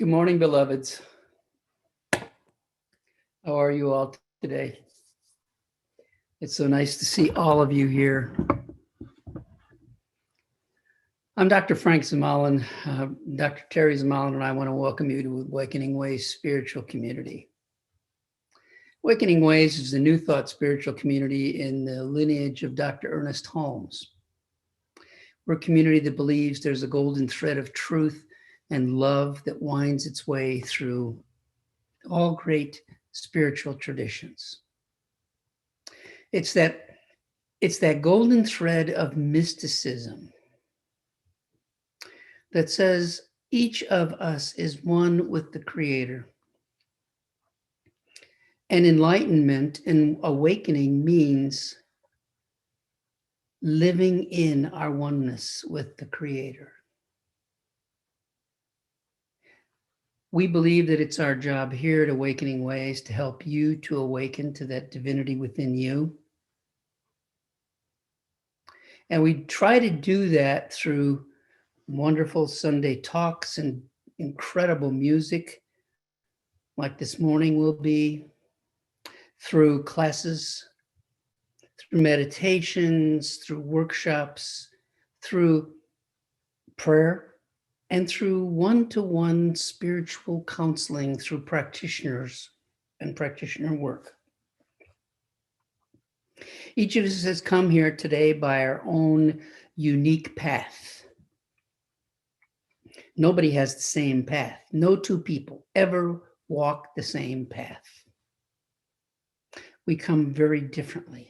Good morning, beloveds. How are you all today? It's so nice to see all of you here. I'm Dr. Frank Zemalan. Dr. Terry Zemalan and I want to welcome you to Awakening Ways Spiritual Community. Awakening Ways is a New Thought spiritual community in the lineage of Dr. Ernest Holmes. We're a community that believes there's a golden thread of truth and love that winds its way through all great spiritual traditions. It's that golden thread of mysticism that says each of us is one with the Creator. And enlightenment and awakening means living in our oneness with the Creator. We believe that it's our job here at Awakening Ways to help you to awaken to that divinity within you. And we try to do that through wonderful Sunday talks and incredible music, like this morning will be, through classes, through meditations, through workshops, through prayer, and through one-to-one spiritual counseling through practitioners and practitioner work. Each of us has come here today by our own unique path. Nobody has the same path. No two people ever walk the same path. We come very differently.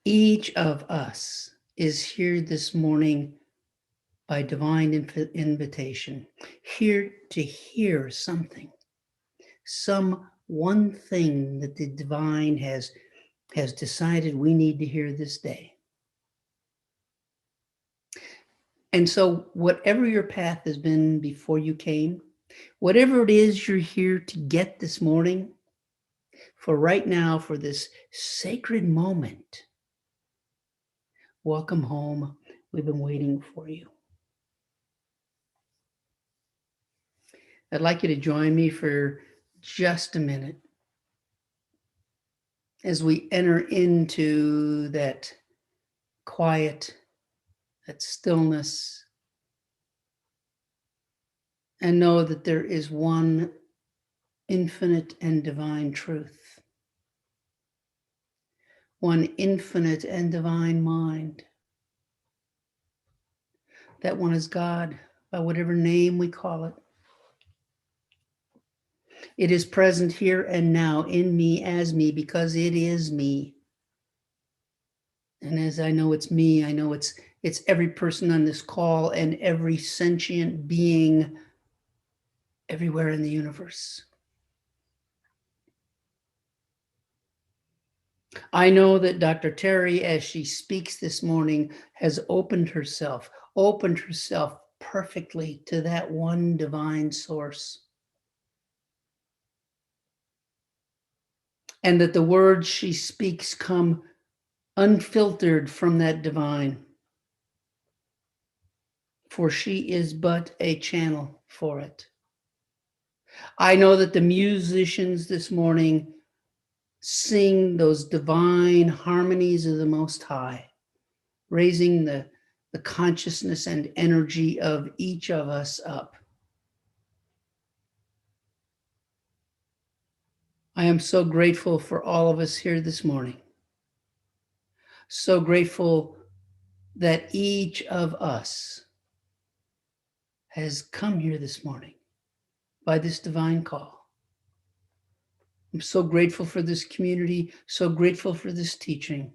Each of us is here this morning by divine invitation, here to hear something, some one thing that the divine has decided we need to hear this day. And so whatever your path has been before you came, whatever it is you're here to get this morning, for right now, for this sacred moment, welcome home. We've been waiting for you. I'd like you to join me for just a minute as we enter into that quiet, that stillness, and know that there is one infinite and divine truth, one infinite and divine mind. That one is God, by whatever name we call it. It is present here and now in me as me because it is me. And as I know it's me, I know it's every person on this call and every sentient being everywhere in the universe. I know that Dr. Terry, as she speaks this morning, has opened herself perfectly to that one divine source. And that the words she speaks come unfiltered from that divine. For she is but a channel for it. I know that the musicians this morning sing those divine harmonies of the Most High, raising the consciousness and energy of each of us up. I am so grateful for all of us here this morning. So grateful that each of us has come here this morning by this divine call. I'm so grateful for this community, so grateful for this teaching,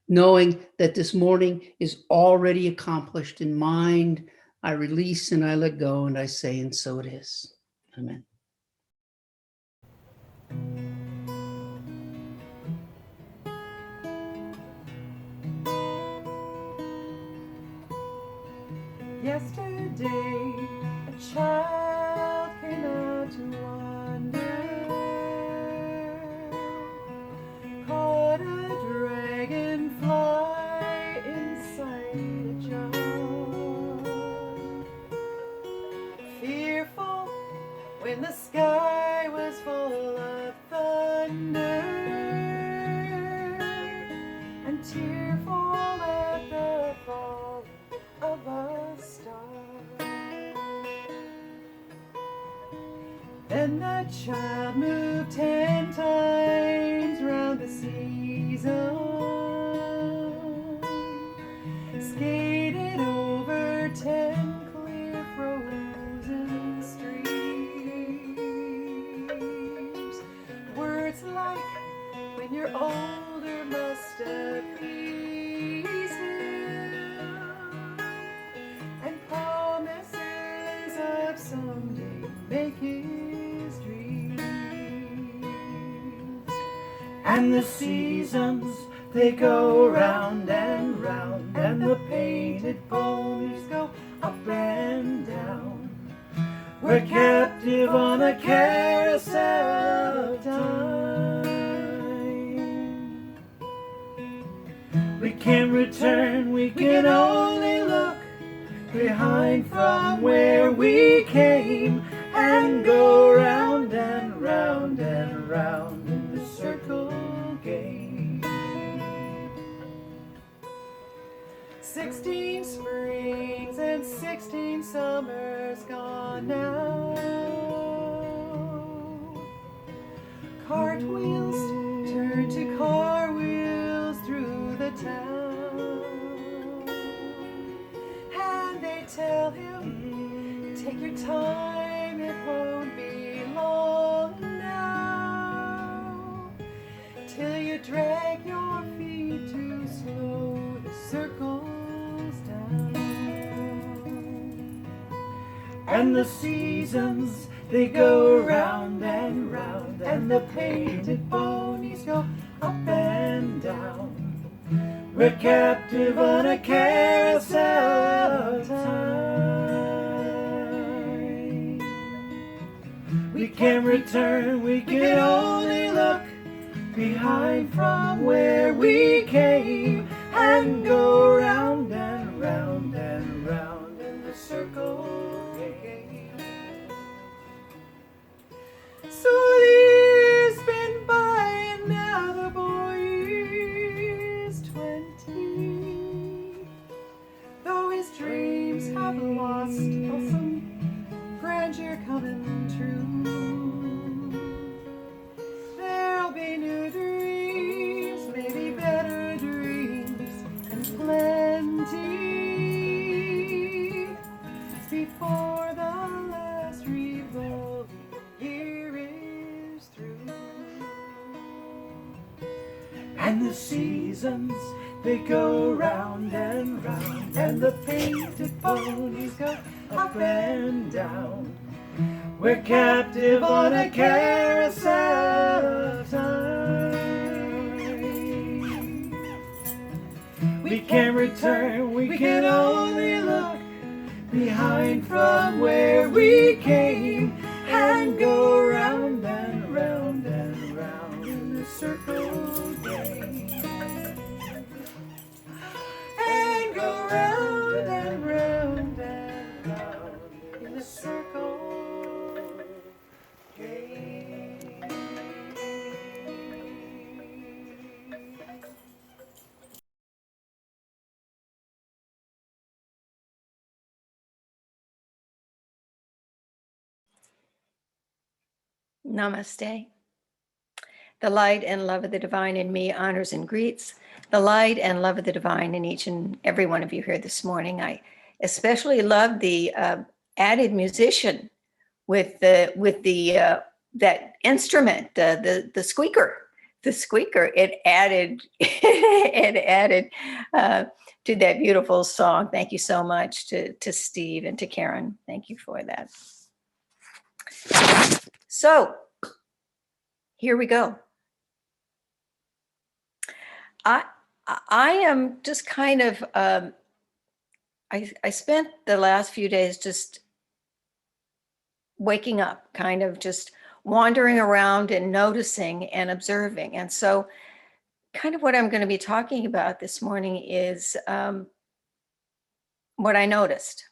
knowing that this morning is already accomplished in mind. I release and I let go and I say, and so it is. Amen. Yesterday, a child came out to wander, caught a dragonfly And the child moved 10 times round the season, skated over 10 clear frozen streams. Words like when you're older must appease him, and promises of someday make his dreams. And the seasons, they go round and round, and the painted ponies go up and down. We're captive on a carousel of time. We can't return, we can only look behind from where we came, and go round and round and round in the circle game. 16 springs and 16 summers gone now. Cartwheels turn to car wheels through the town, and they tell him, take your time, it won't be long now, till you drag your feet too slow the circles down. And the seasons, they go round and round, and the painted ponies go up and down. We're captive on a carousel of time. We can't return, we can only look behind from where we came, and go round and round and round in the circle game. So the years been by, and now the boy is 20. Though his dreams have lost some grandeur coming true, there'll be new dreams, maybe better dreams, and plenty before the last revolving year is through. And the seasons, they go round and round, and the painted ponies go up and down. We're captive on a carousel of time. We can't return, we can only look behind from where we came, and go round and round and round in the circle game. And go round and round and round in the circle game. Namaste. The light and love of the divine in me honors and greets the light and love of the divine in each and every one of you here this morning. I especially love the added musician with the that instrument, the squeaker. The squeaker, it added to that beautiful song. Thank you so much to Steve and to Karen. Thank you for that. So here we go. I am just kind of, I spent the last few days just waking up, kind of just wandering around and noticing and observing. And so kind of what I'm going to be talking about this morning is what I noticed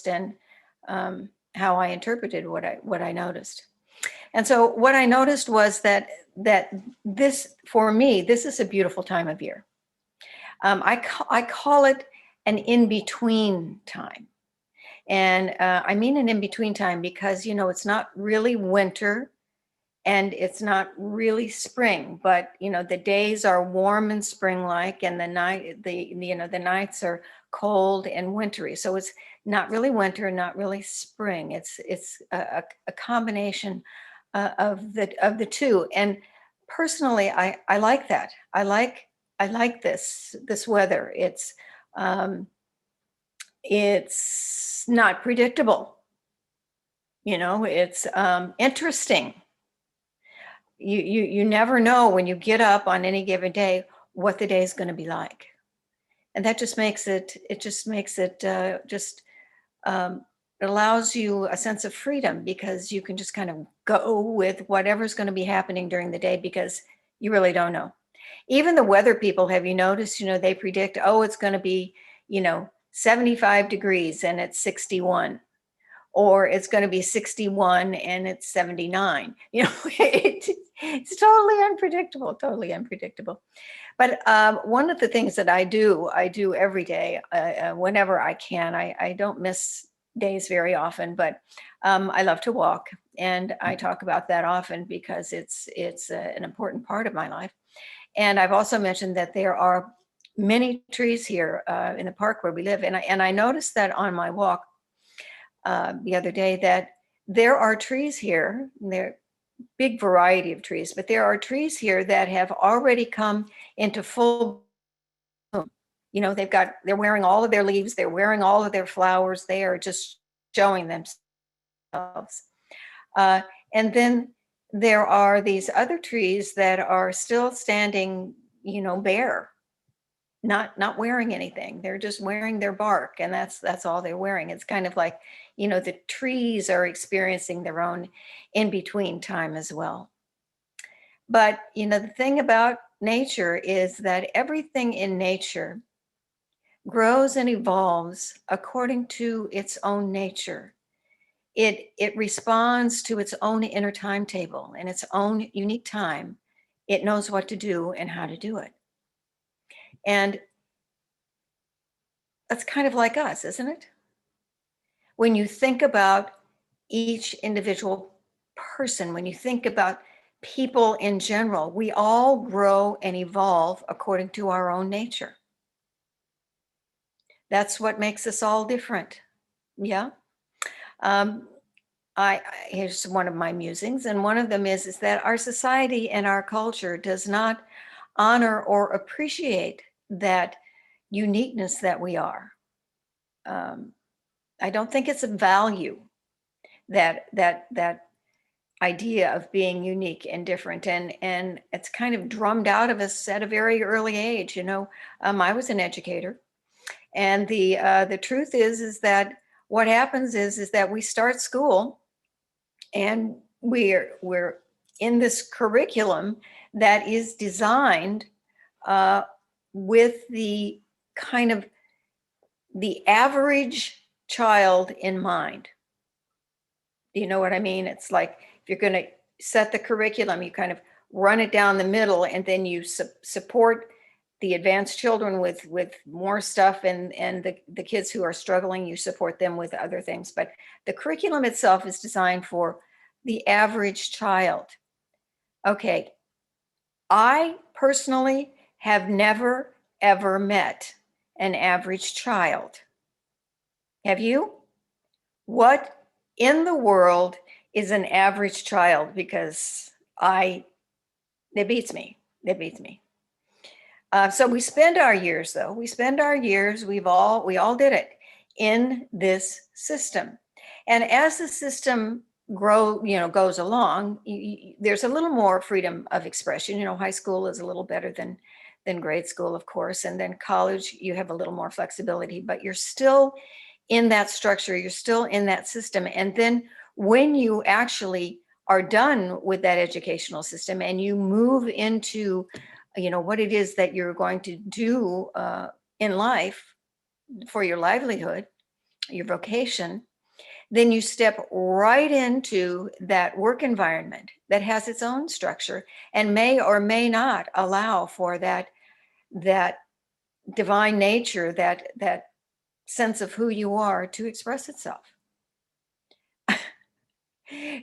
and how I interpreted what I noticed. And so what I noticed was that this, for me, this is a beautiful time of year. I call it an in-between time. And I mean an in-between time because, it's not really winter and it's not really spring, but, the days are warm and spring-like, and the nights are cold and wintry. So it's not really winter, not really spring. It's a combination of the two. And personally, I like that. I like this weather. It's not predictable. It's interesting. You never know when you get up on any given day what the day is going to be like, and that just makes it allows you a sense of freedom because you can just kind of go with whatever's going to be happening during the day because you really don't know. Even the weather people, have you noticed, they predict, oh, it's going to be, 75 degrees and it's 61, or it's going to be 61 and it's 79. It's totally unpredictable. But one of the things that I do every day, whenever I can, I don't miss days very often, but I love to walk, and I talk about that often because it's an important part of my life. And I've also mentioned that there are many trees here in the park where we live, and I noticed that on my walk the other day that there are trees here. There big variety of trees, but there are trees here that have already come into full bloom. They're wearing all of their leaves, they're wearing all of their flowers, they are just showing themselves. And then there are these other trees that are still standing, bare, not wearing anything. They're just wearing their bark, and that's all they're wearing. It's kind of like, the trees are experiencing their own in-between time as well. But, the thing about nature is that everything in nature grows and evolves according to its own nature. It responds to its own inner timetable and its own unique time. It knows what to do and how to do it. And that's kind of like us, isn't it? When you think about each individual person, when you think about people in general, we all grow and evolve according to our own nature. That's what makes us all different. Yeah. Here's one of my musings, and one of them is that our society and our culture does not honor or appreciate that uniqueness that we are. I don't think it's a value, that idea of being unique and different, and it's kind of drummed out of us at a very early age. I was an educator, and the truth is that what happens is that we start school, and we're in this curriculum that is designed with the kind of the average child in mind. Do you know what I mean? It's like if you're going to set the curriculum, you kind of run it down the middle, and then you support the advanced children with more stuff, and the kids who are struggling, you support them with other things. But the curriculum itself is designed for the average child. Okay, I personally have never, ever met an average child. Have you? What in the world is an average child? Because it beats me. So we spend our years, though. We all did it in this system. And as the system goes along, there's a little more freedom of expression. High school is a little better than grade school, of course. And then college, you have a little more flexibility, but you're still in that structure, you're still in that system. And then when you actually are done with that educational system and you move into, what it is that you're going to do in life for your livelihood, your vocation, then you step right into that work environment that has its own structure and may or may not allow for that divine nature, that sense of who you are to express itself.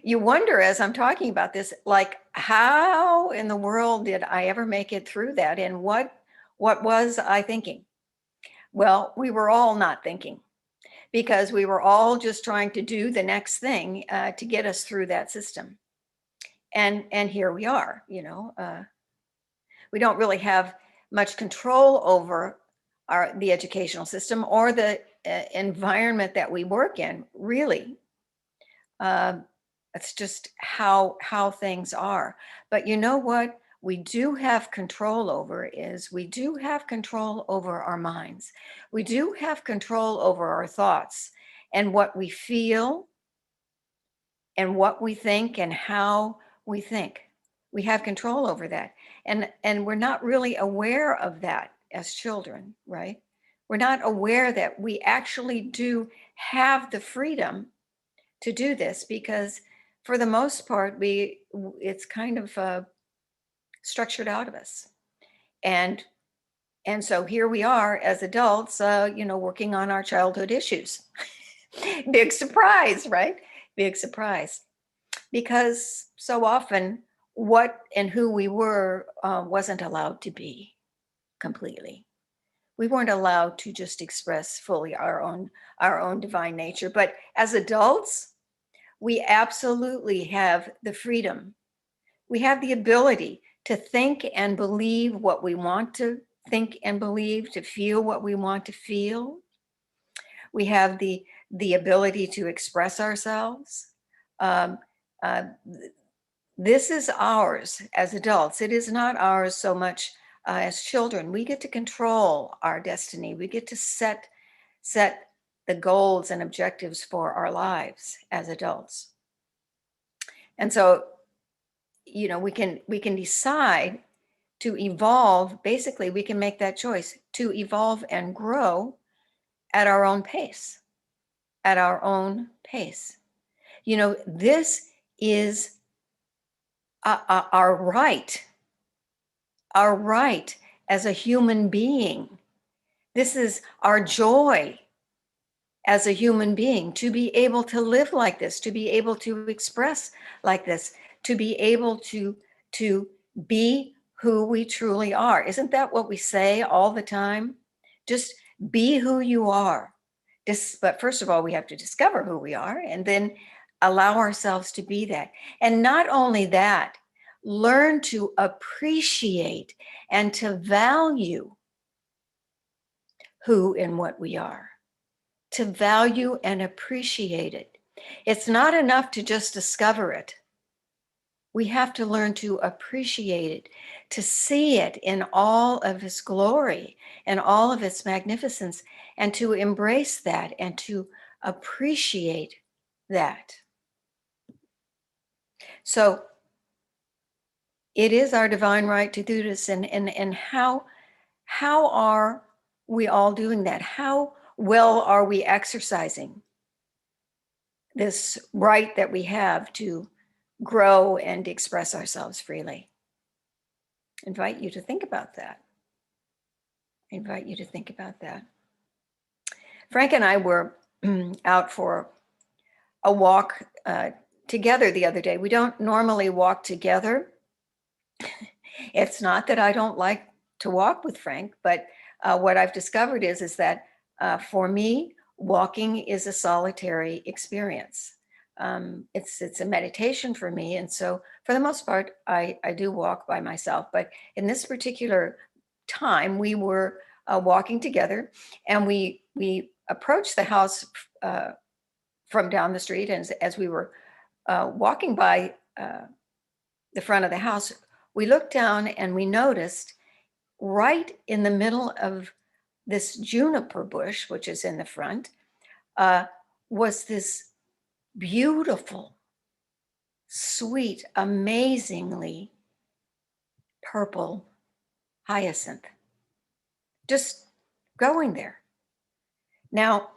You wonder, as I'm talking about this, like, how in the world did I ever make it through that? And what was I thinking? Well, we were all not thinking, because we were all just trying to do the next thing to get us through that system. And here we are. We don't really have much control over the educational system or the environment that we work in, really. It's just how things are. But you know what we do have control over is we do have control over our minds. We do have control over our thoughts and what we feel and what we think and how we think. We have control over that. And we're not really aware of that as children, right? We're not aware that we actually do have the freedom to do this, because for the most part, it's kind of structured out of us. And so here we are as adults, working on our childhood issues. Big surprise, right? Big surprise. Because so often what and who we were wasn't allowed to be completely. We weren't allowed to just express fully our own divine nature. But as adults, we absolutely have the freedom. We have the ability to think and believe what we want to think and believe, to feel what we want to feel. We have the ability to express ourselves. This is ours as adults. It is not ours so much as children. We get to control our destiny. We get to set the goals and objectives for our lives as adults. And so, we can decide to evolve. Basically, we can make that choice to evolve and grow at our own pace, at our own pace. This is our right as a human being. This is our joy as a human being, to be able to live like this, to be able to express like this, to be able to be who we truly are. Isn't that what we say all the time? Just be who you are. But first of all, we have to discover who we are and then allow ourselves to be that. And not only that, learn to appreciate and to value who and what we are. To value and appreciate it. It's not enough to just discover it. We have to learn to appreciate it, to see it in all of its glory and all of its magnificence, and to embrace that and to appreciate that. So it is our divine right to do this. And how are we all doing that? How well are we exercising this right that we have to grow and express ourselves freely? I invite you to think about that. Frank and I were out for a walk together the other day. We don't normally walk together. It's not that I don't like to walk with Frank, but what I've discovered is that for me, walking is a solitary experience. It's a meditation for me. And so for the most part, I do walk by myself. But in this particular time, we were walking together, and we approached the house from down the street. And as we were walking by the front of the house, we looked down and we noticed right in the middle of this juniper bush, which is in the front, was this beautiful, sweet, amazingly purple hyacinth, just growing there. Now,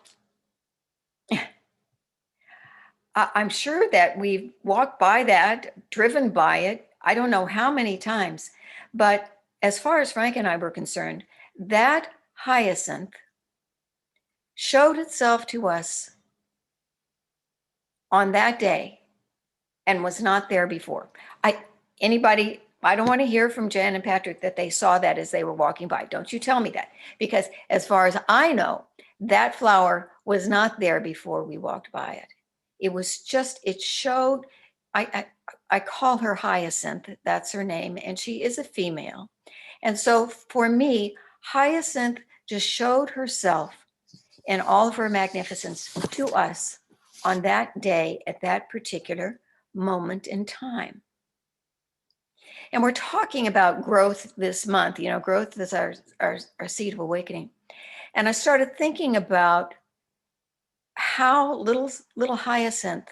I'm sure that we've walked by that, driven by it, I don't know how many times, but as far as Frank and I were concerned, that hyacinth showed itself to us on that day and was not there before. I don't want to hear from Jan and Patrick that they saw that as they were walking by. Don't you tell me that, because as far as I know, that flower was not there before we walked by it. It was just, it showed, I call her Hyacinth, that's her name, and she is a female. And so for me, Hyacinth just showed herself in all of her magnificence to us on that day at that particular moment in time. And we're talking about growth this month. You know, growth is our seed of awakening. And I started thinking about how little Hyacinth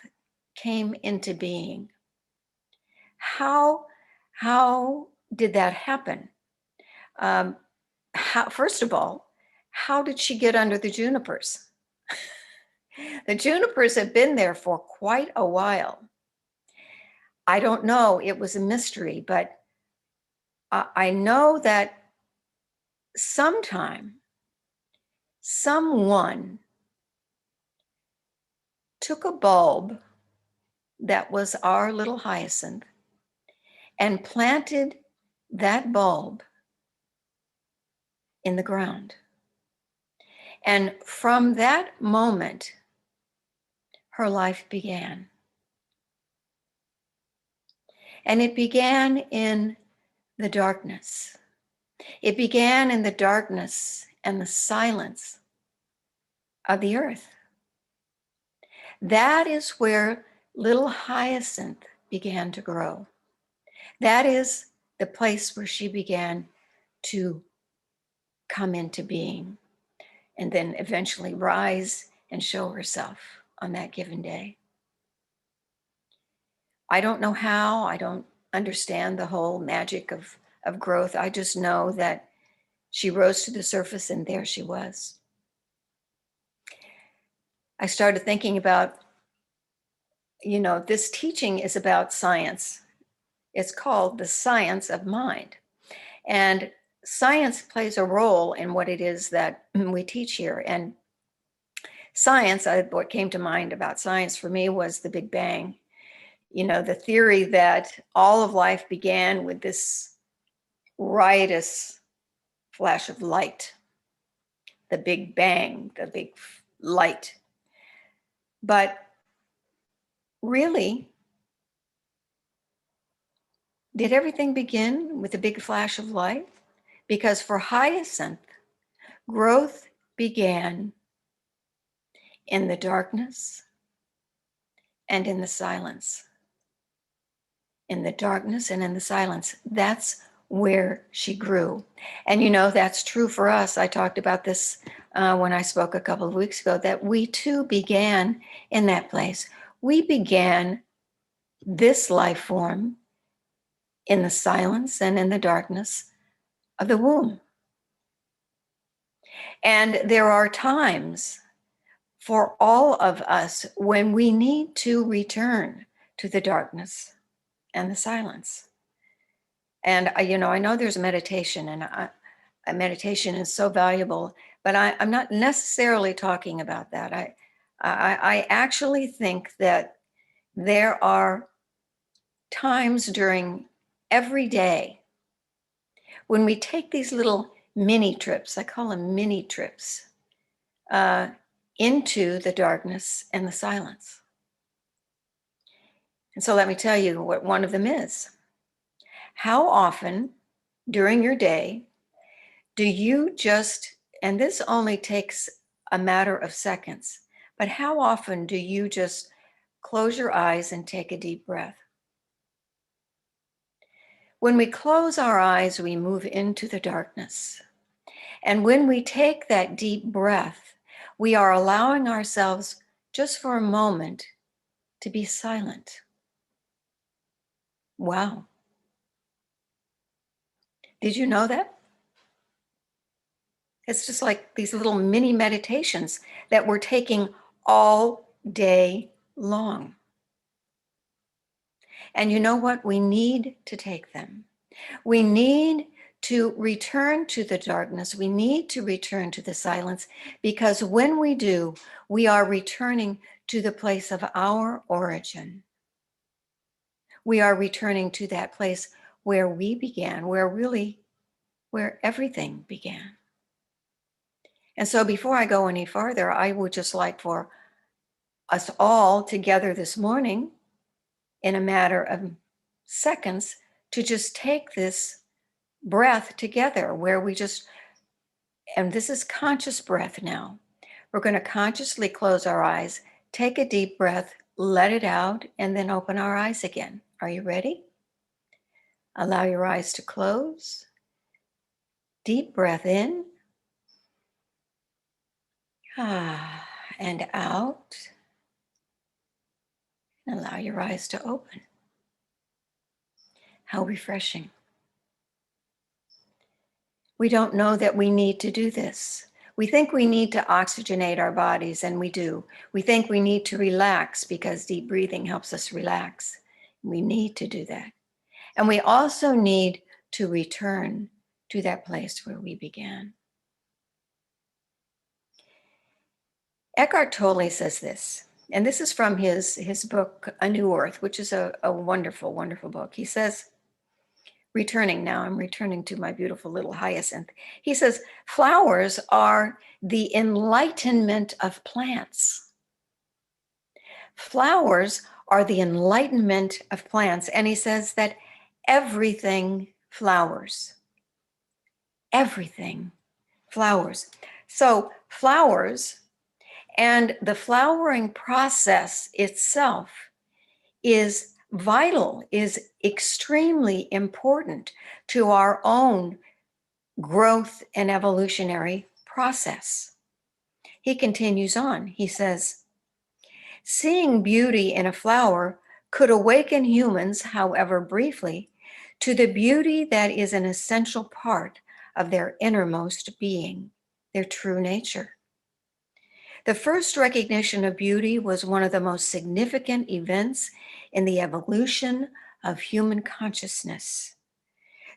came into being. How did that happen? First of all, how did she get under the junipers? The junipers have been there for quite a while. I don't know, it was a mystery, but I know that sometime someone took a bulb that was our little Hyacinth and planted that bulb in the ground. And from that moment, her life began. And it began in the darkness. It began in the darkness and the silence of the earth. That is where little Hyacinth began to grow. That is the place where she began to come into being and then eventually rise and show herself on that given day. I don't know how, I don't understand the whole magic of growth. I just know that she rose to the surface and there she was. I started thinking about, you know, this teaching is about science. It's called the science of mind. And science plays a role in what it is that we teach here. And science, what came to mind about science for me was the Big Bang. You know, the theory that all of life began with this riotous flash of light, the Big Bang, the big light. But really, did everything begin with a big flash of light? Because for Hyacinth, growth began in the darkness and in the silence. In the darkness and in the silence. That's where she grew. And you know, that's true for us. I talked about this when I spoke a couple of weeks ago, that we too began in that place. We began this life form in the silence and in the darkness of the womb. And there are times for all of us when we need to return to the darkness and the silence. And you know, I know there's meditation, and meditation is so valuable, but I'm not necessarily talking about that. I actually think that there are times during every day when we take these little mini trips, I call them mini trips, into the darkness and the silence. And so let me tell you what one of them is. How often during your day do you just, and this only takes a matter of seconds, but how often do you just close your eyes and take a deep breath? When we close our eyes, we move into the darkness. And when we take that deep breath, we are allowing ourselves just for a moment to be silent. Wow. Did you know that? It's just like these little mini meditations that we're taking all day long. And you know what? We need to take them. We need to return to the darkness. We need to return to the silence, because when we do, we are returning to the place of our origin. We are returning to that place where we began, where everything began. And so before I go any farther, I would just like for us all together this morning, in a matter of seconds, to just take this breath together, where we just, and this is conscious breath now. We're going to consciously close our eyes, take a deep breath, let it out, and then open our eyes again. Are you ready? Allow your eyes to close. Deep breath in. And out. And allow your eyes to open. How refreshing. We don't know that we need to do this. We think we need to oxygenate our bodies, and we do. We think we need to relax because deep breathing helps us relax. We need to do that. And we also need to return to that place where we began. Eckhart Tolle says this, and this is from his book, A New Earth, which is a wonderful, wonderful book. He says, I'm returning to my beautiful little hyacinth. He says, flowers are the enlightenment of plants. Flowers are the enlightenment of plants. And he says that everything flowers. Everything flowers. So flowers and the flowering process itself is vital, is extremely important to our own growth and evolutionary process. He continues on. He says, seeing beauty in a flower could awaken humans, however briefly, to the beauty that is an essential part of their innermost being, their true nature. The first recognition of beauty was one of the most significant events in the evolution of human consciousness.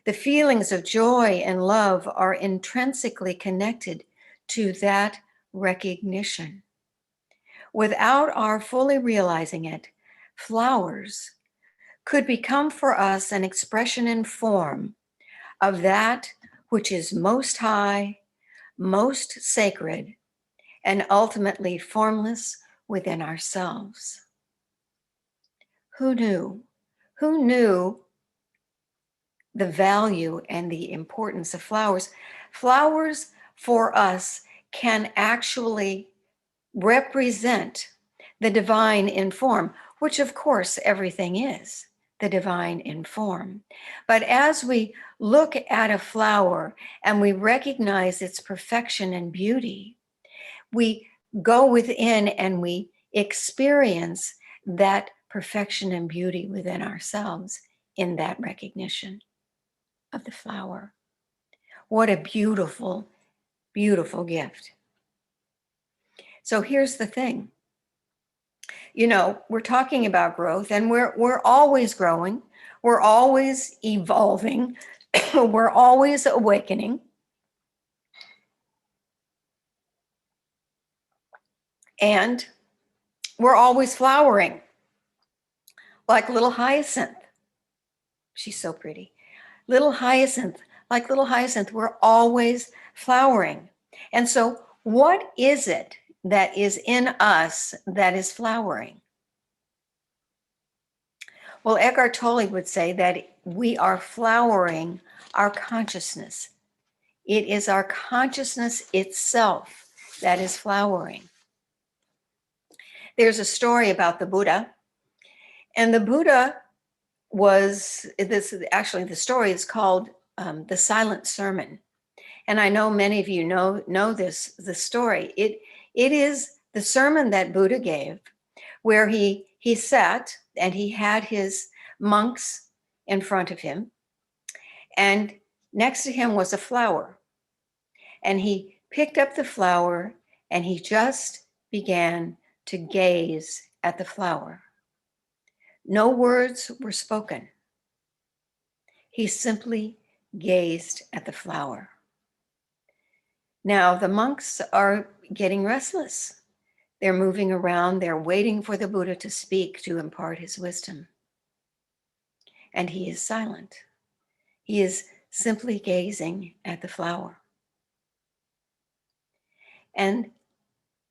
The feelings of joy and love are intrinsically connected to that recognition. Without our fully realizing it, flowers could become for us an expression and form of that which is most high, most sacred, and ultimately formless within ourselves. Who knew? Who knew the value and the importance of flowers? Flowers for us can actually represent the divine in form, which of course everything is the divine in form. But as we look at a flower and we recognize its perfection and beauty, we go within and we experience that perfection and beauty within ourselves in that recognition of the flower. What a beautiful, beautiful gift. So here's the thing. You know, we're talking about growth, and we're always growing. We're always evolving. We're always awakening. And we're always flowering, like little hyacinth. She's so pretty. Little hyacinth, like little hyacinth, we're always flowering. And so what is it that is in us that is flowering? Well, Eckhart Tolle would say that we are flowering our consciousness. It is our consciousness itself that is flowering. There's a story about the Buddha, and the Buddha was this. Actually, the story is called the Silent Sermon, and I know many of you know the story. It is the sermon that Buddha gave, where he sat and he had his monks in front of him, and next to him was a flower, and he picked up the flower and he just began to gaze at the flower. No words were spoken. He simply gazed at the flower. Now the monks are getting restless. They're moving around. They're waiting for the Buddha to speak, to impart his wisdom. And he is silent. He is simply gazing at the flower. And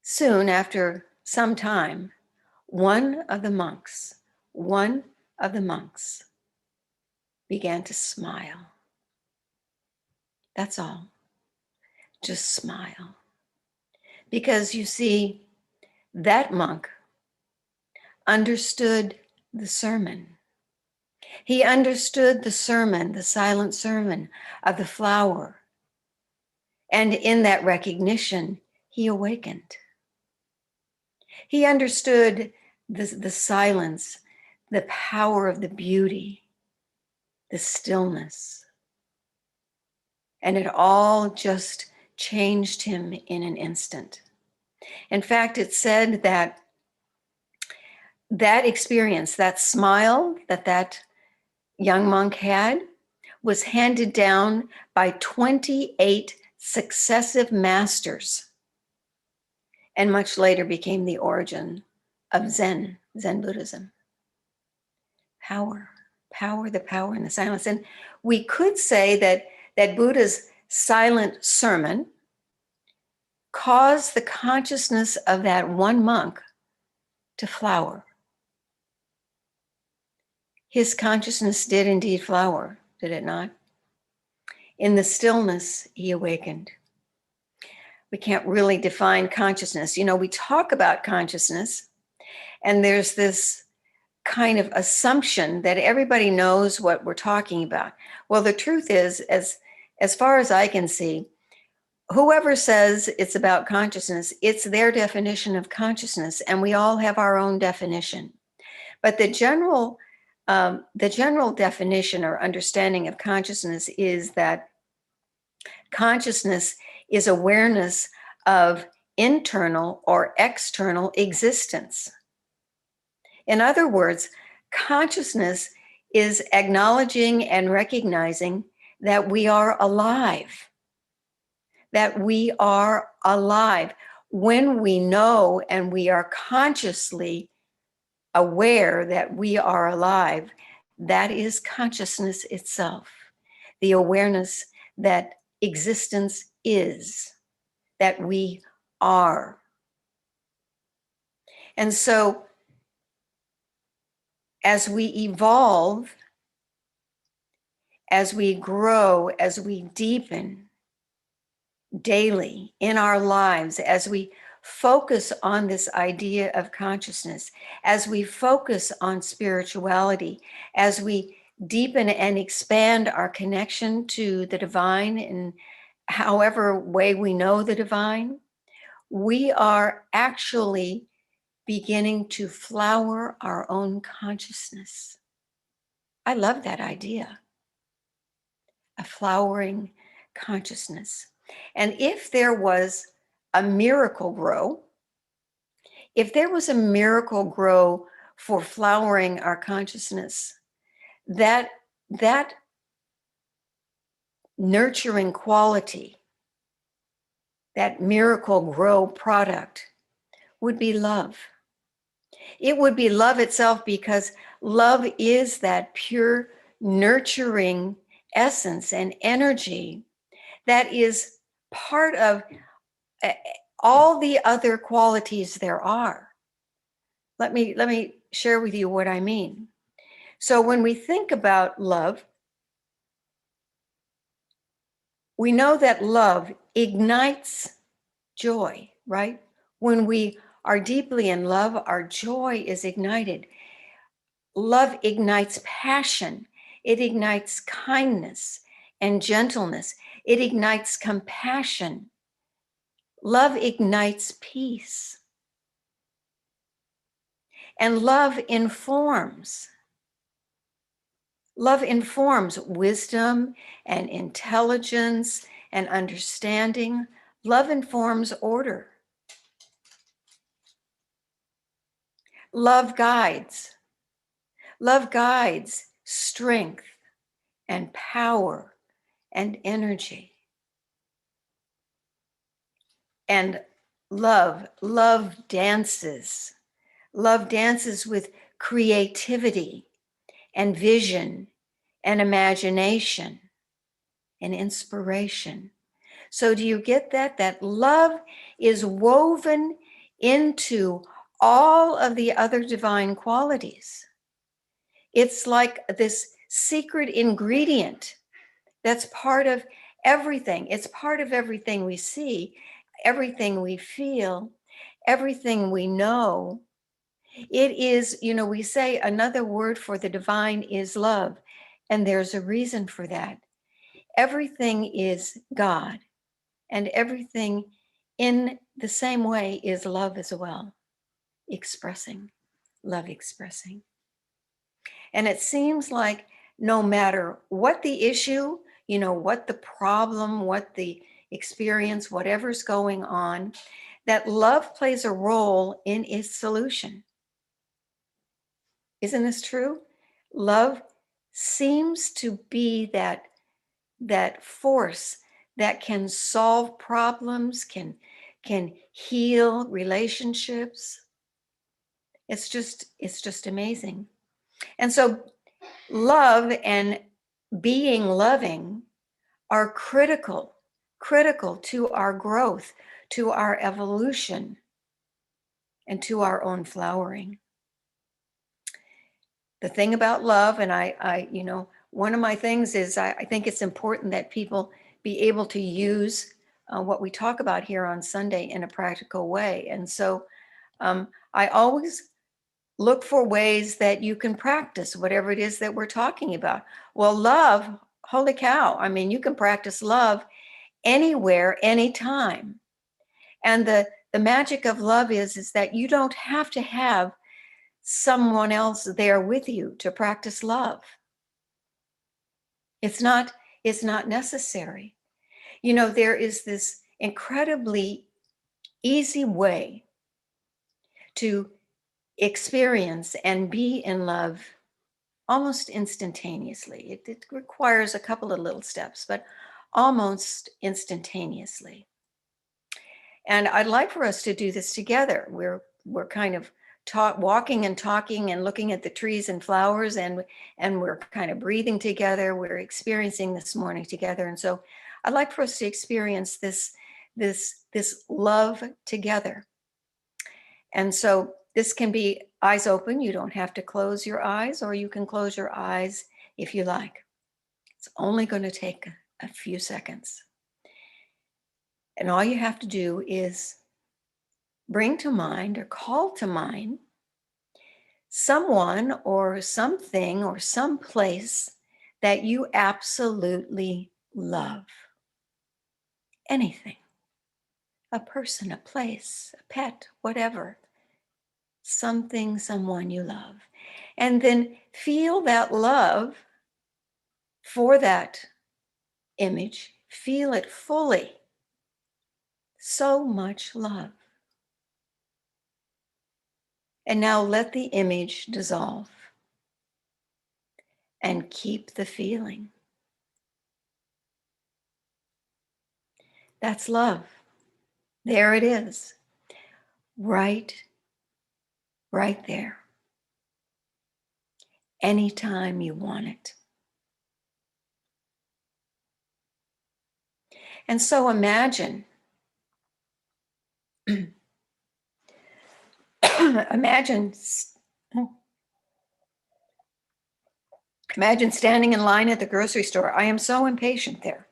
soon after some time, one of the monks began to smile. That's all. Just smile. Because you see, that monk understood the sermon. He understood the sermon, the silent sermon of the flower. And in that recognition, he awakened. He understood the silence, the power of the beauty, the stillness. And it all just changed him in an instant. In fact, it's said that that experience, that smile that young monk had, was handed down by 28 successive masters, and much later became the origin of Zen Buddhism. Power, the power in the silence. And we could say that Buddha's silent sermon caused the consciousness of that one monk to flower. His consciousness did indeed flower, did it not? In the stillness, he awakened. We can't really define consciousness. You know, we talk about consciousness, and there's this kind of assumption that everybody knows what we're talking about. Well, the truth is, as far as I can see, whoever says it's about consciousness, it's their definition of consciousness, and we all have our own definition. But the general definition or understanding of consciousness is that consciousness is awareness of internal or external existence. In other words, consciousness is acknowledging and recognizing that we are alive. That we are alive. When we know and we are consciously aware that we are alive, that is consciousness itself. The awareness that existence is, that we are. And so, as we evolve, as we grow, as we deepen daily in our lives, as we focus on this idea of consciousness, as we focus on spirituality, as we deepen and expand our connection to the divine in however way we know the divine, we are actually beginning to flower our own consciousness. I love that idea, a flowering consciousness. And if there was a miracle grow, for flowering our consciousness, that nurturing quality, that miracle grow product would be love. It would be love itself, because love is that pure nurturing essence and energy that is part of all the other qualities there are. Let me share with you what I mean. So when we think about love, we know that love ignites joy, right? When we are deeply in love, our joy is ignited. Love ignites passion. It ignites kindness and gentleness. It ignites compassion. Love ignites peace. And love informs. Love informs wisdom and intelligence and understanding. Love informs order. Love guides. Love guides strength and power and energy. And love dances. Love dances with creativity and vision and imagination and inspiration. So do you get that? That love is woven into all of the other divine qualities. It's like this secret ingredient that's part of everything. It's part of everything we see, everything we feel, everything we know. It is, we say another word for the divine is love, and there's a reason for that. Everything is God, and everything in the same way is love as well, expressing, love expressing. And it seems like no matter what the issue, what the problem, what the experience, whatever's going on, that love plays a role in its solution. Isn't this true? Love seems to be that force that can solve problems, can heal relationships. It's just amazing. And so love and being loving are critical to our growth, to our evolution, and to our own flowering. The thing about love, and I one of my things is I think it's important that people be able to use what we talk about here on Sunday in a practical way. And so I always look for ways that you can practice whatever it is that we're talking about. Well, love, holy cow. I mean, you can practice love anywhere, anytime. And the magic of love is that you don't have to have someone else there with you to practice love. It's not necessary. There is this incredibly easy way to experience and be in love almost instantaneously. It requires a couple of little steps, but almost instantaneously. And I'd like for us to do this together. We're kind of walking and talking and looking at the trees and flowers, and we're kind of breathing together. We're experiencing this morning together. And so I'd like for us to experience this love together. And so this can be eyes open. You don't have to close your eyes, or you can close your eyes if you like. It's only going to take a few seconds. And all you have to do is bring to mind or call to mind someone or something or some place that you absolutely love. Anything. A person, a place, a pet, whatever. Something, someone you love. And then feel that love for that image. Feel it fully. So much love. And now let the image dissolve and keep the feeling. That's love. There it is. Right there. Anytime you want it. And so imagine imagine standing in line at the grocery store. I am so impatient there.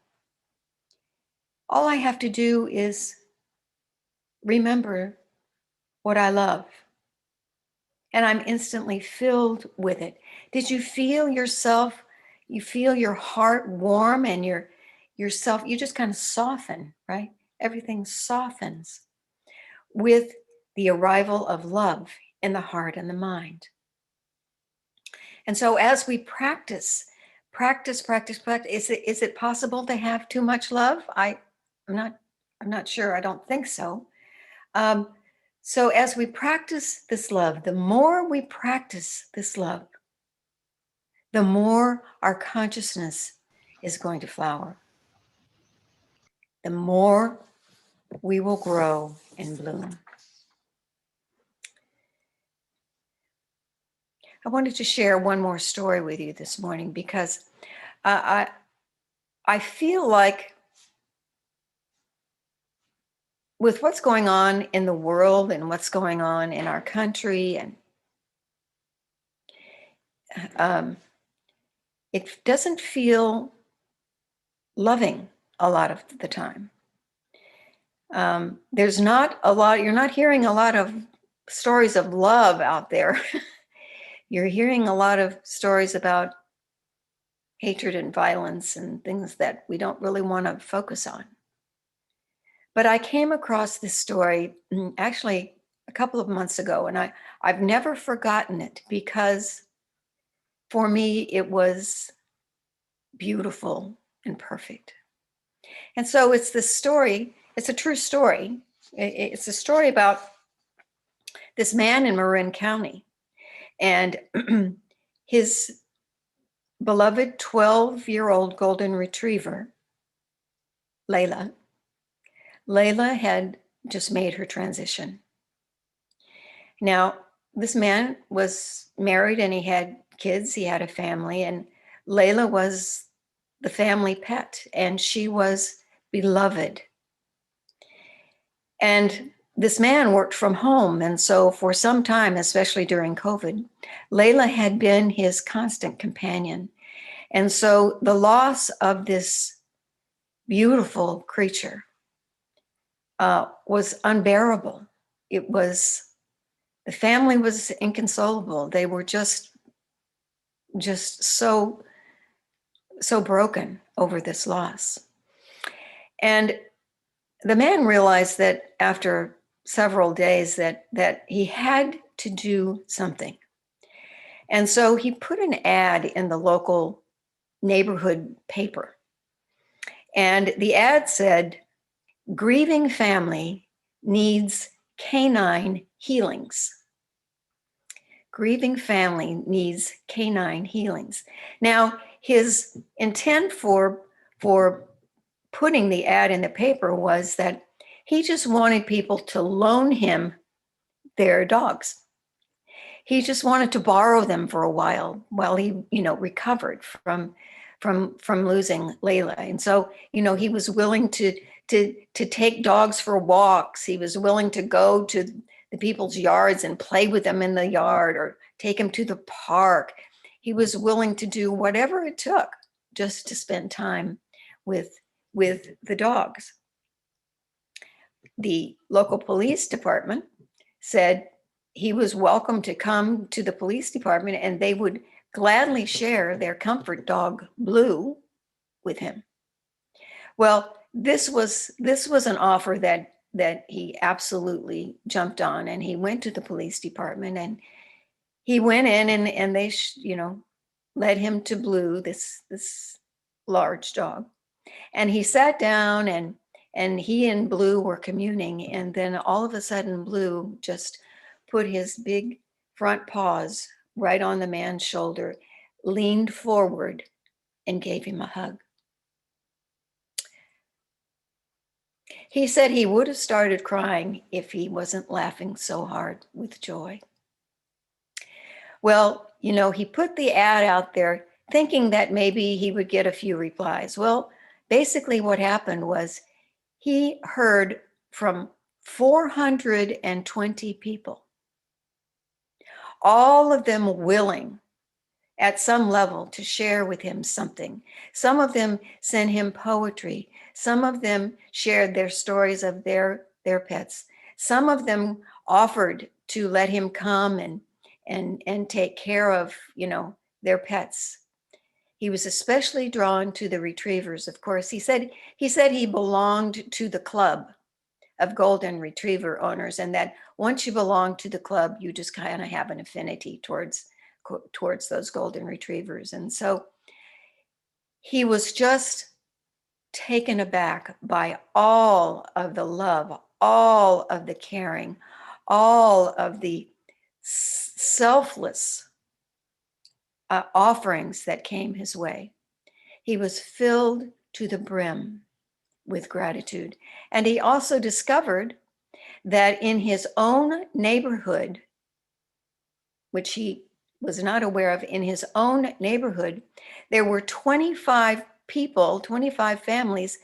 All I have to do is remember what I love. And I'm instantly filled with it. Did you feel yourself? You feel your heart warm and yourself, you just kind of soften, right? Everything softens with the arrival of love in the heart and the mind. And so as we practice, is it possible to have too much love? I'm not sure. I don't think so. So as we practice this love, the more we practice this love, the more our consciousness is going to flower. the more we will grow and bloom. I wanted to share one more story with you this morning because I feel like with what's going on in the world and what's going on in our country, and it doesn't feel loving a lot of the time. There's not a lot, you're not hearing a lot of stories of love out there. You're hearing a lot of stories about hatred and violence and things that we don't really want to focus on. But I came across this story actually a couple of months ago, and I've never forgotten it because for me, it was beautiful and perfect. And so it's this story, it's a true story. It's a story about this man in Marin County and his beloved 12-year-old golden retriever, Layla. Layla had just made her transition. Now, this man was married and he had kids, he had a family, and Layla was the family pet, and she was beloved. And this man worked from home, and so for some time, especially during COVID, Layla had been his constant companion. And so the loss of this beautiful creature was unbearable. It was, the family was inconsolable. They were just so broken over this loss. And the man realized that after several days that he had to do something. And so he put an ad in the local neighborhood paper. And the ad said, "Grieving family needs canine healings." Grieving family needs canine healings. Now, his intent for putting the ad in the paper was that he just wanted people to loan him their dogs. He just wanted to borrow them for a while he, recovered from losing Layla. And so, he was willing to take dogs for walks. He was willing to go to the people's yards and play with them in the yard or take them to the park. He was willing to do whatever it took just to spend time with the dogs. The local police department said he was welcome to come to the police department and they would gladly share their comfort dog, Blue, with him. Well, this was an offer that he absolutely jumped on, and he went to the police department and he went in and they, led him to Blue, this large dog. And he sat down and he and Blue were communing. And then all of a sudden, Blue just put his big front paws right on the man's shoulder, leaned forward, and gave him a hug. He said he would have started crying if he wasn't laughing so hard with joy. Well, he put the ad out there thinking that maybe he would get a few replies. Well, basically what happened was he heard from 420 people, all of them willing at some level to share with him something. Some of them sent him poetry. Some of them shared their stories of their pets. Some of them offered to let him come and take care of, their pets. He was especially drawn to the retrievers, of course. He said he belonged to the club of golden retriever owners, and that once you belong to the club, you just kind of have an affinity towards those golden retrievers. And so he was just taken aback by all of the love, all of the caring, all of the selfless offerings that came his way. He was filled to the brim with gratitude. And he also discovered that in his own neighborhood, which he was not aware of, in his own neighborhood, there were 25 people, 25 families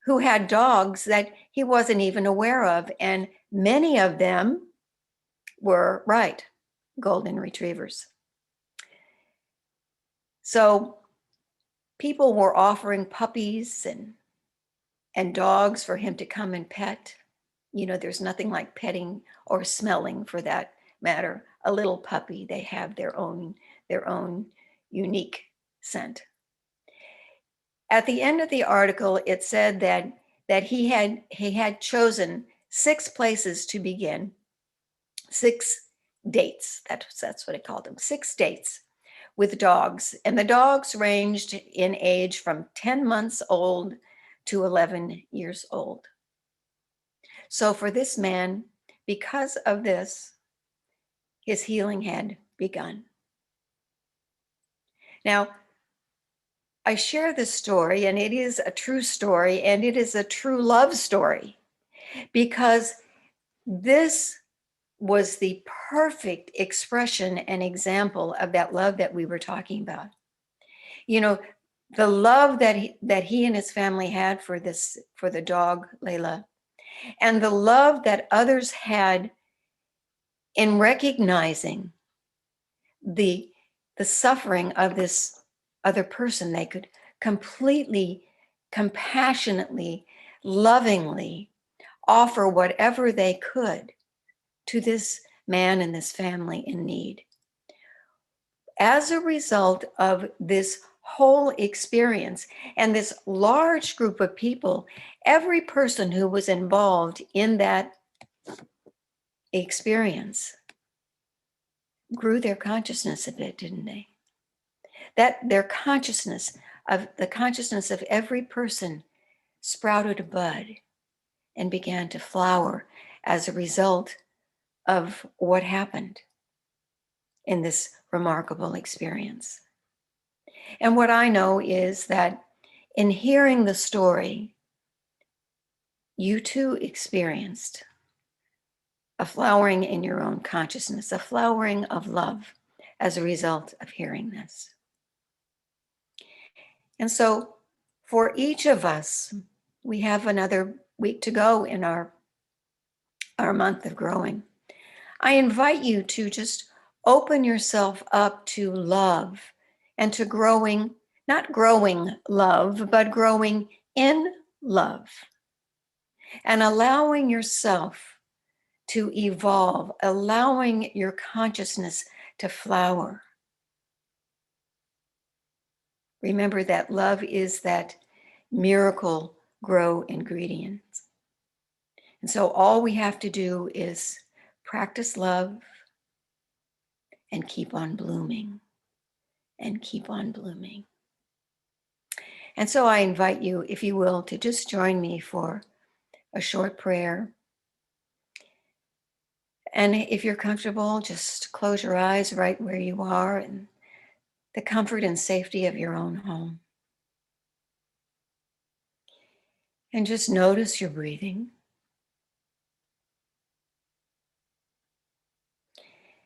who had dogs that he wasn't even aware of. And many of them were, right, golden retrievers. So people were offering puppies and dogs for him to come and pet. You know, there's nothing like petting or smelling, for that matter, a little puppy. They have their own unique scent. At the end of the article, it said that he had chosen 6 places to begin, 6 dates. That's what it called them, 6 dates with dogs. And the dogs ranged in age from 10 months old to 11 years old. So for this man, because of this, his healing had begun. Now, I share this story, and it is a true story, and it is a true love story, because this was the perfect expression and example of that love that we were talking about. You know, the love that he and his family had for the dog, Layla, and the love that others had in recognizing the suffering of this other person. They could completely, compassionately, lovingly offer whatever they could to this man and this family in need. As a result of this whole experience and this large group of people, every person who was involved in that experience grew their consciousness of it, didn't they? That their consciousness of the consciousness of every person sprouted a bud and began to flower as a result of what happened in this remarkable experience. And what I know is that in hearing the story, you too experienced a flowering in your own consciousness, a flowering of love as a result of hearing this. And so for each of us, we have another week to go in our month of growing. I invite you to just open yourself up to love and to growing, not growing love, but growing in love, and allowing yourself to evolve, allowing your consciousness to flower. Remember that love is that miracle grow ingredient. And so all we have to do is practice love and keep on blooming and keep on blooming. And so I invite you, if you will, to just join me for a short prayer. And if you're comfortable, just close your eyes right where you are in the comfort and safety of your own home. And just notice your breathing.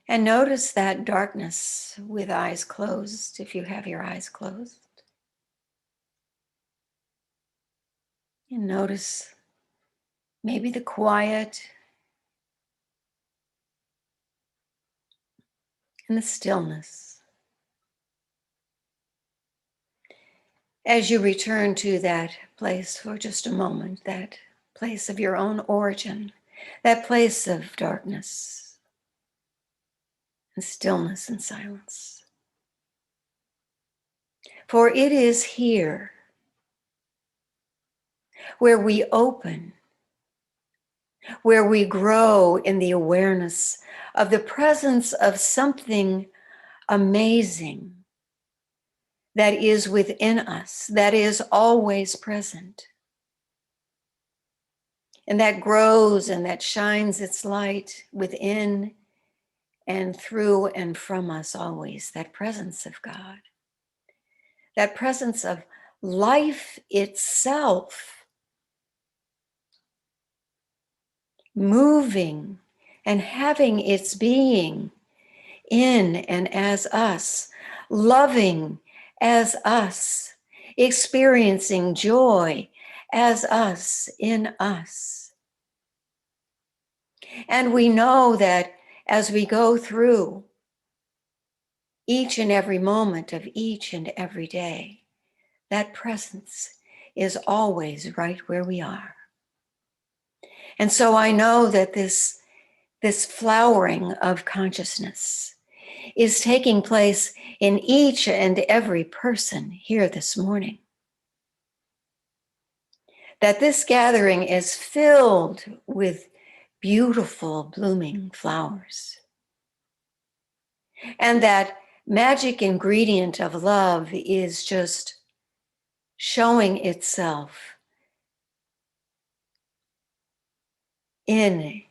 And notice that darkness with eyes closed, if you have your eyes closed. And notice maybe the quiet and the stillness. As you return to that place for just a moment, that place of your own origin, that place of darkness and stillness and silence. For it is here where we open, where we grow in the awareness of the presence of something amazing that is within us, that is always present, and that grows and that shines its light within and through and from us always, that presence of God, that presence of life itself moving and having its being in and as us, loving as us, experiencing joy as us, in us. And we know that as we go through each and every moment of each and every day, that presence is always right where we are. And so I know that this flowering of consciousness is taking place in each and every person here this morning. That this gathering is filled with beautiful blooming flowers. And that magic ingredient of love is just showing itself in,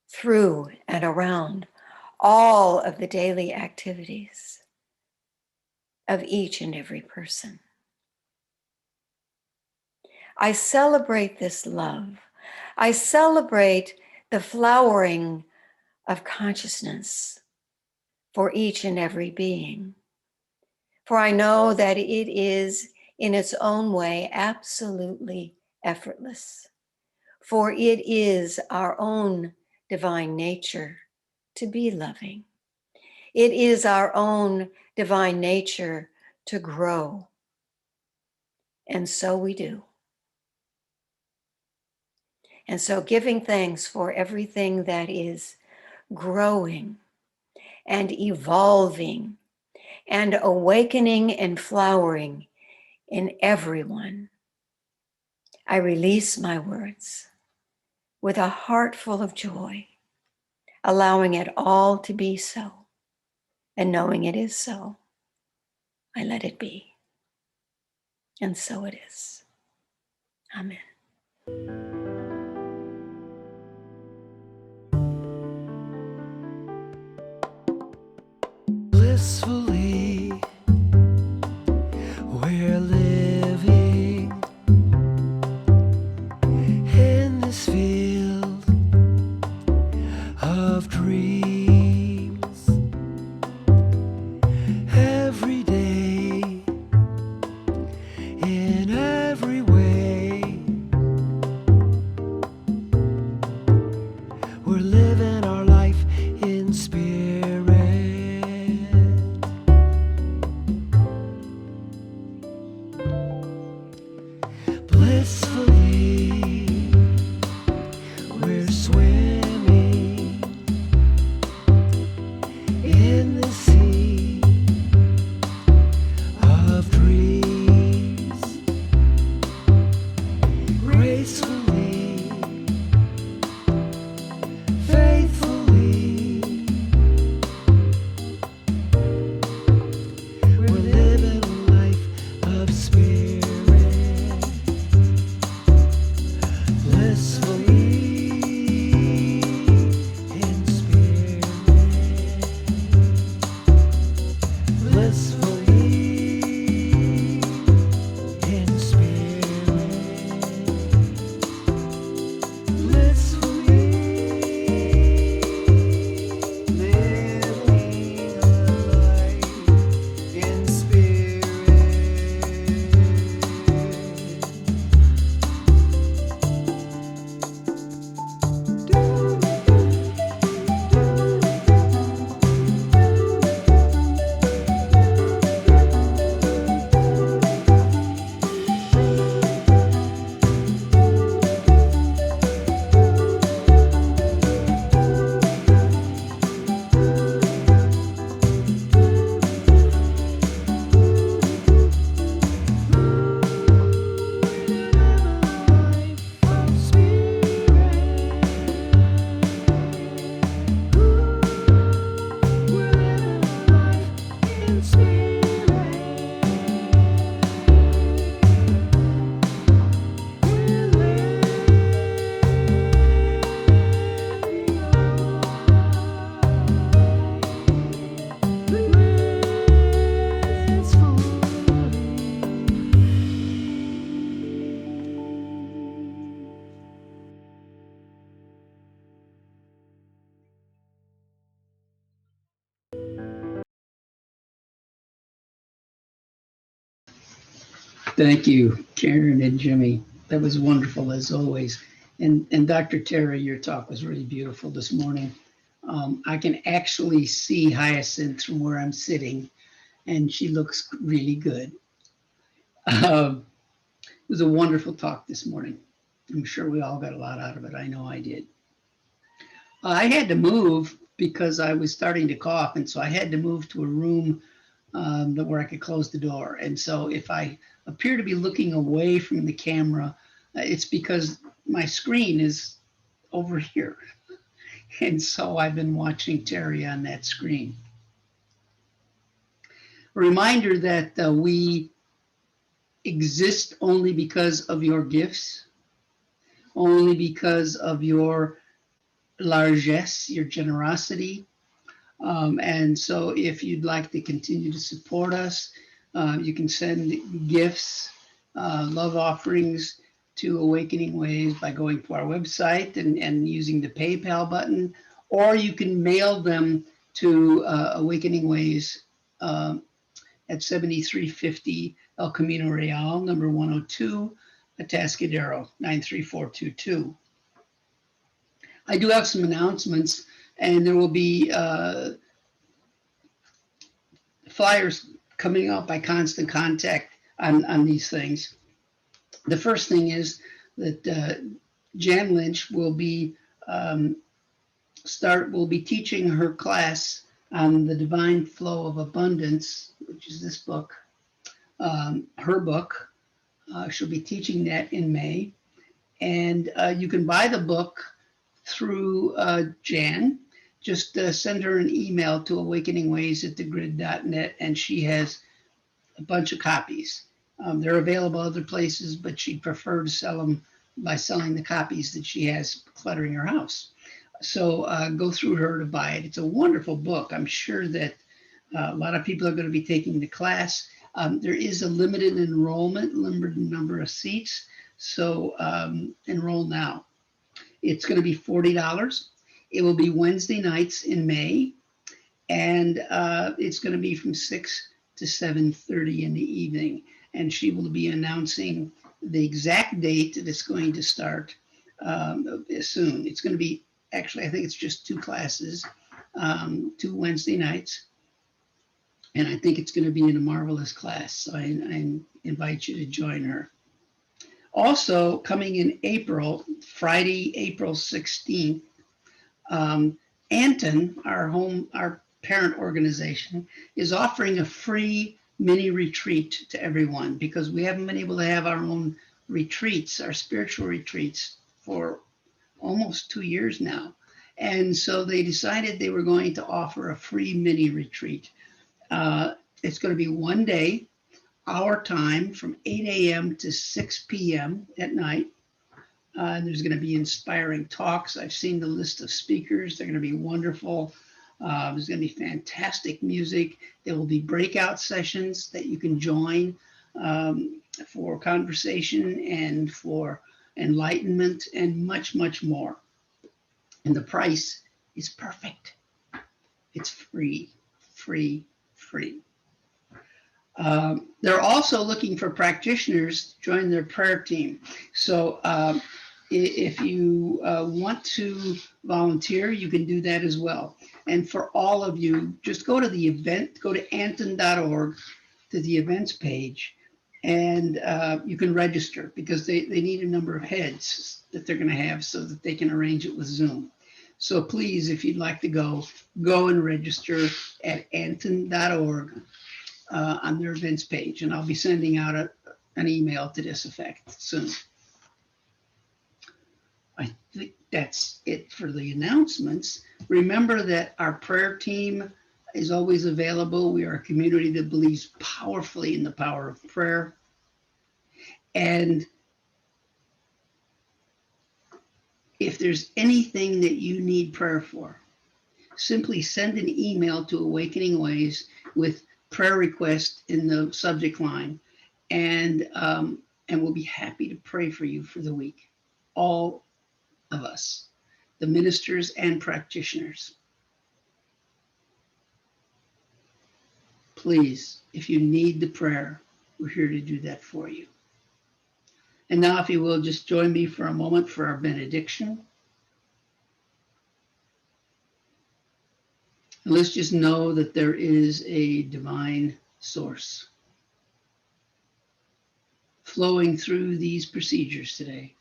through, and around all of the daily activities of each and every person. I celebrate this love. I celebrate the flowering of consciousness for each and every being. For I know that it is in its own way absolutely effortless. For it is our own divine nature to be loving. It is our own divine nature to grow. And so we do. And so giving thanks for everything that is growing and evolving and awakening and flowering in everyone, I release my words with a heart full of joy, allowing it all to be so, and knowing it is so, I let it be. And so it is. Amen. Blissfully, we're living in this field of dreams. Every day, in every way, we're living our life in spirit. Thank you, Karen and Jimmy. That was wonderful as always. And Dr. Terry, your talk was really beautiful this morning. I can actually see Hyacinth from where I'm sitting, and she looks really good. It was a wonderful talk this morning. I'm sure we all got a lot out of it. I know I did. I had to move because I was starting to cough, and so I had to move to a room where I could close the door. And so if I appear to be looking away from the camera, it's because my screen is over here. And so I've been watching Terry on that screen. A reminder that we exist only because of your gifts, only because of your largesse, your generosity. And so if you'd like to continue to support us, you can send gifts, love offerings to Awakening Ways by going to our website and using the PayPal button, or you can mail them to Awakening Ways at 7350 El Camino Real, number 102, Atascadero, 93422. I do have some announcements, and there will be flyers coming out by Constant Contact on these things. The first thing is that Jan Lynch will be teaching her class on the Divine Flow of Abundance, which is this book, her book. She'll be teaching that in May, and you can buy the book through Jan. Just send her an email to awakeningways@thegrid.net, and she has a bunch of copies. They're available other places, but she'd prefer to sell them by selling the copies that she has cluttering her house. So go through her to buy it. It's a wonderful book. I'm sure that a lot of people are going to be taking the class. There is a limited enrollment, limited number of seats, so enroll now. It's going to be $40. It will be Wednesday nights in May, and it's going to be from 6 to 7:30 in the evening. And she will be announcing the exact date that it's going to start soon. It's going to be, actually, I think it's just 2 classes, 2 Wednesday nights. And I think it's going to be in a marvelous class. So I invite you to join her. Also, coming in April, Friday, April 16th, Anton, our parent organization, is offering a free mini retreat to everyone because we haven't been able to have our own retreats, our spiritual retreats, for almost 2 years now. And so they decided they were going to offer a free mini retreat. It's going to be 1 day, our time, from 8 a.m. to 6 p.m. at night. There's going to be inspiring talks. I've seen the list of speakers. They're going to be wonderful. There's going to be fantastic music. There will be breakout sessions that you can join for conversation and for enlightenment and much, much more. And the price is perfect. It's free, free, free. They're also looking for practitioners to join their prayer team. So if you want to volunteer, you can do that as well. And for all of you, just go to the event, go to anton.org, to the events page, and you can register because they need a number of heads that they're going to have so that they can arrange it with Zoom. So please, if you'd like to go and register at anton.org on their events page. And I'll be sending out an email to this effect soon. I think that's it for the announcements. Remember that our prayer team is always available. We are a community that believes powerfully in the power of prayer. And if there's anything that you need prayer for, simply send an email to Awakening Ways with prayer request in the subject line, and we'll be happy to pray for you for the week. All of us, the ministers and practitioners. Please, if you need the prayer, We're here to do that for you. And now, if you will, just join me for a moment for our benediction. And let's just know that there is a divine source flowing through these procedures today.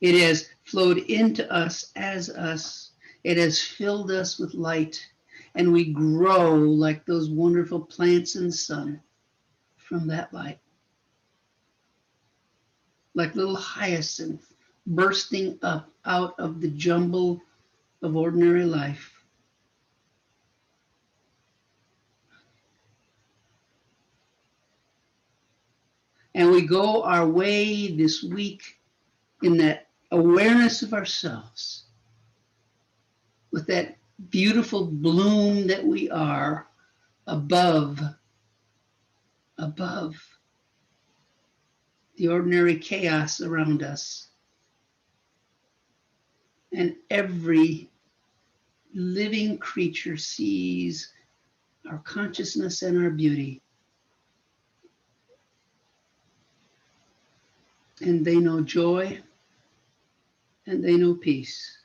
It has flowed into us as us. It has filled us with light, and we grow like those wonderful plants in the sun from that light. Like little hyacinth bursting up out of the jumble of ordinary life. And we go our way this week in that awareness of ourselves, with that beautiful bloom that we are above the ordinary chaos around us. And every living creature sees our consciousness and our beauty. And they know joy, and they know peace.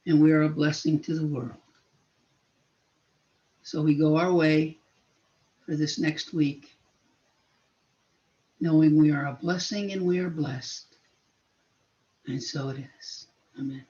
And we are a blessing to the world. So we go our way for this next week, knowing we are a blessing and we are blessed. And so it is. Amen.